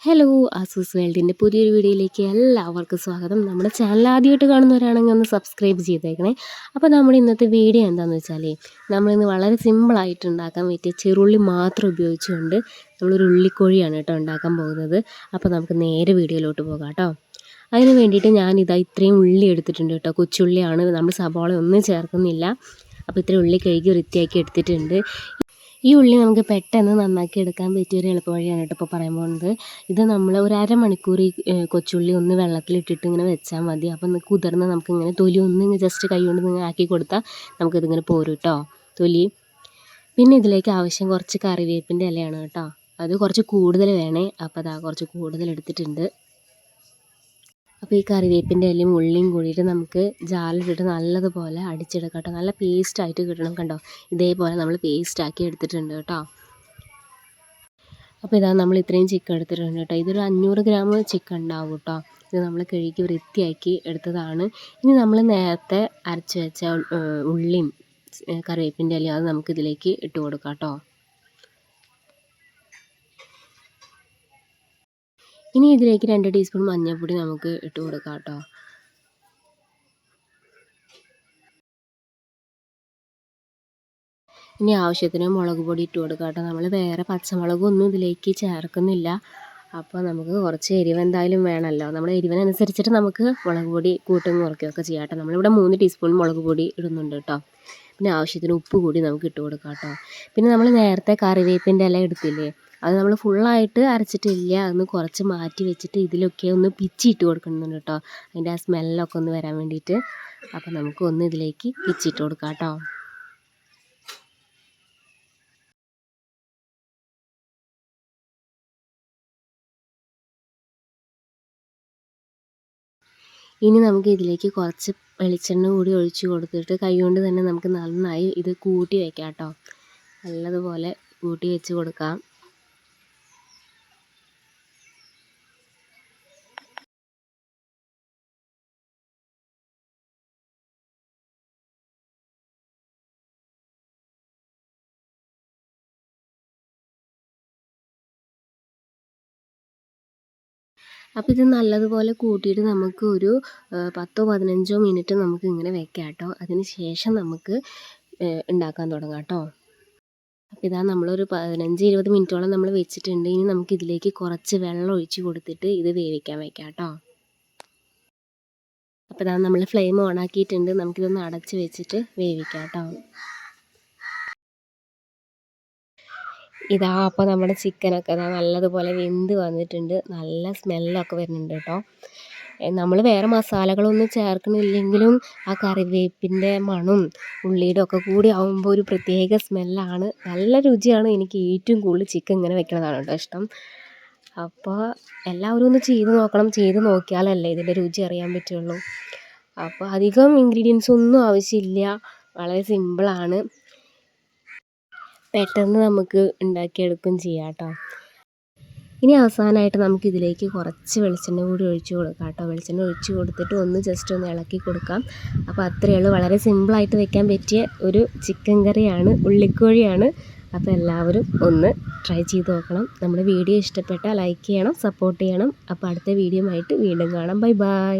Hello Asus വേൾഡിൻ്റെ പുതിയൊരു വീഡിയോയിലേക്ക് എല്ലാവർക്കും സ്വാഗതം. നമ്മുടെ ചാനൽ ആദ്യമായിട്ട് കാണുന്നവരാണെങ്കിൽ ഒന്ന് സബ്സ്ക്രൈബ് ചെയ്തേക്കണേ. അപ്പോൾ നമ്മുടെ ഇന്നത്തെ വീഡിയോ എന്താണെന്ന് വെച്ചാൽ നമ്മളിന്ന് വളരെ സിമ്പിളായിട്ട് ഉണ്ടാക്കാൻ പറ്റിയ ചെറുള്ളി മാത്രം ഉപയോഗിച്ചുകൊണ്ട് നമ്മളൊരു ഉള്ളിക്കോഴിയാണ് കേട്ടോ ഉണ്ടാക്കാൻ പോകുന്നത്. അപ്പോൾ നമുക്ക് നേരെ വീഡിയോയിലോട്ട് പോകാം കേട്ടോ. അതിന് വേണ്ടിയിട്ട് ഞാനിതാ ഇത്രയും ഉള്ളി എടുത്തിട്ടുണ്ട് കേട്ടോ. കൊച്ചുള്ളിയാണ്, നമ്മൾ സവാള ഒന്നും ചേർക്കുന്നില്ല. അപ്പോൾ ഇത്രയും ഉള്ളി കഴുകി വൃത്തിയാക്കി എടുത്തിട്ടുണ്ട്. ഈ ഉള്ളി നമുക്ക് പെട്ടെന്ന് നന്നാക്കി എടുക്കാൻ പറ്റിയൊരു എളുപ്പവഴിയാണ് കേട്ടോ ഇപ്പോൾ പറയാൻ പോകുന്നത്. ഇത് നമ്മൾ ഒരു അരമണിക്കൂർ ഈ കൊച്ചുള്ളി ഒന്ന് വെള്ളത്തിലിട്ടിട്ട് ഇങ്ങനെ വെച്ചാൽ മതി. അപ്പം കുതിർന്ന് നമുക്കിങ്ങനെ തൊലി ഒന്ന് ജസ്റ്റ് കൈ കൊണ്ട് ഇങ്ങനെ ആക്കി കൊടുത്താൽ നമുക്കിതിങ്ങനെ പോരും കേട്ടോ തൊലി. പിന്നെ ഇതിലേക്ക് ആവശ്യം കുറച്ച് കറിവേപ്പിൻ്റെ ഇലയാണ് കേട്ടോ. അത് കുറച്ച് കൂടുതൽ വേണേ. അപ്പോൾ അതാ കുറച്ച് കൂടുതൽ എടുത്തിട്ടുണ്ട്. അപ്പോൾ ഈ കറിവേപ്പിൻ്റെ ഇലയും ഉള്ളിയും കൂടിയിട്ട് നമുക്ക് ജാറിലിട്ടിട്ട് നല്ലതുപോലെ അടിച്ചെടുക്കാം കേട്ടോ. നല്ല പേസ്റ്റായിട്ട് കിട്ടണം. കണ്ടോ, ഇതേപോലെ നമ്മൾ പേസ്റ്റാക്കി എടുത്തിട്ടുണ്ട് കേട്ടോ. അപ്പോൾ ഇതാ നമ്മൾ ഇത്രയും ചിക്കൻ എടുത്തിട്ടുണ്ട് കേട്ടോ. ഇതൊരു 500 ഗ്രാം ചിക്കൻ ഉണ്ടാവും കേട്ടോ. ഇത് നമ്മൾ കഴുകി വൃത്തിയാക്കി എടുത്തതാണ്. ഇനി നമ്മൾ നേരത്തെ അരച്ച് വെച്ച ഉള്ളിയും കറിവേപ്പിൻ്റെ ഇലയും അത് നമുക്കിതിലേക്ക് ഇട്ട് കൊടുക്കാം കേട്ടോ. ഇനി ഇതിലേക്ക് 2 ടീസ്പൂൺ മഞ്ഞൾപ്പൊടി നമുക്ക് ഇട്ട് കൊടുക്കാം കേട്ടോ. ഇനി ആവശ്യത്തിന് മുളക് പൊടി ഇട്ട് കൊടുക്കാം കേട്ടോ. നമ്മൾ വേറെ പച്ചമുളകൊന്നും ഇതിലേക്ക് ചേർക്കുന്നില്ല. അപ്പോൾ നമുക്ക് കുറച്ച് എരിവ് എന്തായാലും വേണമല്ലോ. നമ്മുടെ എരിവിനനുസരിച്ചിട്ട് നമുക്ക് മുളക് പൊടി കൂട്ടും കുറയ്ക്കുകയൊക്കെ ചെയ്യാം കേട്ടോ. നമ്മളിവിടെ 3 ടീസ്പൂൺ മുളക് പൊടി ഇടുന്നുണ്ട് കേട്ടോ. പിന്നെ ആവശ്യത്തിന് ഉപ്പ് കൂടി നമുക്ക് ഇട്ട് കൊടുക്കാം കേട്ടോ. പിന്നെ നമ്മൾ നേരത്തെ കറിവേപ്പിൻ്റെ ഇല എടുത്തില്ലേ, അത് നമ്മൾ ഫുള്ളായിട്ട് അരച്ചിട്ടില്ല. അതൊന്ന് കുറച്ച് മാറ്റി വെച്ചിട്ട് ഇതിലൊക്കെ ഒന്ന് പിച്ചിയിട്ട് കൊടുക്കുന്നുണ്ട് കേട്ടോ. അതിൻ്റെ ആ സ്മെല്ലൊക്കെ ഒന്ന് വരാൻ വേണ്ടിയിട്ട്. അപ്പോൾ നമുക്ക് ഒന്ന് ഇതിലേക്ക് പിച്ചിയിട്ട് കൊടുക്കാം കേട്ടോ. ഇനി നമുക്ക് ഇതിലേക്ക് കുറച്ച് വെളിച്ചെണ്ണ കൂടി ഒഴിച്ച് കൊടുത്തിട്ട് കൈകൊണ്ട് തന്നെ നമുക്ക് നന്നായി ഇത് കൂട്ടി വയ്ക്കാം കേട്ടോ. നല്ലതുപോലെ കൂട്ടി വെച്ച് കൊടുക്കാം. അപ്പോൾ ഇത് നല്ലതുപോലെ കൂട്ടിയിട്ട് നമുക്ക് ഒരു 10-15 മിനിറ്റ് നമുക്ക് ഇങ്ങനെ വെക്കാം കേട്ടോ. അതിന് ശേഷം നമുക്ക് ഉണ്ടാക്കാൻ തുടങ്ങാം കേട്ടോ. അപ്പോൾ ഇതാ നമ്മളൊരു 15-20 മിനിറ്റോളം നമ്മൾ വെച്ചിട്ടുണ്ട്. ഇനി നമുക്ക് ഇതിലേക്ക് കുറച്ച് വെള്ളം ഒഴിച്ച് കൊടുത്തിട്ട് ഇത് വേവിക്കാൻ വെക്കാം കേട്ടോ. അപ്പോൾ ഇതാ നമ്മൾ ഫ്ലെയിം ഓൺ ആക്കിയിട്ടുണ്ട്. നമുക്കിതൊന്ന് അടച്ച് വെച്ചിട്ട് വേവിക്കാം കേട്ടോ. ഇതാ അപ്പോൾ നമ്മുടെ ചിക്കനൊക്കെ നല്ലതുപോലെ വെന്ത് വന്നിട്ടുണ്ട്. നല്ല സ്മെല്ലൊക്കെ വരുന്നുണ്ട് കേട്ടോ. നമ്മൾ വേറെ മസാലകളൊന്നും ചേർക്കണില്ലെങ്കിലും ആ കറിവേപ്പിൻ്റെ മണവും ഉള്ളിയുടെ ഒക്കെ കൂടി ആകുമ്പോൾ ഒരു പ്രത്യേക സ്മെല്ലാണ്. നല്ല രുചിയാണ്. എനിക്ക് ഏറ്റവും കൂടുതൽ ചിക്കൻ ഇങ്ങനെ വെക്കണതാണ് കേട്ടോ ഇഷ്ടം. അപ്പോൾ എല്ലാവരും ഒന്ന് ചെയ്ത് നോക്കണം. ചെയ്ത് നോക്കിയാലല്ലേ ഇതിൻ്റെ രുചി അറിയാൻ പറ്റുള്ളൂ. അപ്പോൾ അധികം ഇൻഗ്രീഡിയൻസ് ഒന്നും ആവശ്യമില്ല. വളരെ സിമ്പിളാണ്. പെട്ടെന്ന് നമുക്ക് ഉണ്ടാക്കിയെടുക്കുകയും ചെയ്യാം കേട്ടോ. ഇനി അവസാനമായിട്ട് നമുക്കിതിലേക്ക് കുറച്ച് വെളിച്ചെണ്ണ കൂടി ഒഴിച്ച് കൊടുക്കാം കേട്ടോ. വെളിച്ചെണ്ണ ഒഴിച്ച് കൊടുത്തിട്ട് ഒന്ന് ജസ്റ്റ് ഒന്ന് ഇളക്കി കൊടുക്കാം. അപ്പോൾ അത്രയേ ഉള്ളൂ. വളരെ സിമ്പിളായിട്ട് വെക്കാൻ പറ്റിയ ഒരു ചിക്കൻ കറിയാണ്, ഉള്ളിക്കോഴിയാണ്. അപ്പോൾ എല്ലാവരും ഒന്ന് ട്രൈ ചെയ്ത് നോക്കണം. നമ്മുടെ വീഡിയോ ഇഷ്ടപ്പെട്ടാൽ ലൈക്ക് ചെയ്യണം, സപ്പോർട്ട് ചെയ്യണം. അപ്പോൾ അടുത്ത വീഡിയോ ആയിട്ട് വീണ്ടും കാണാം. Bye bye.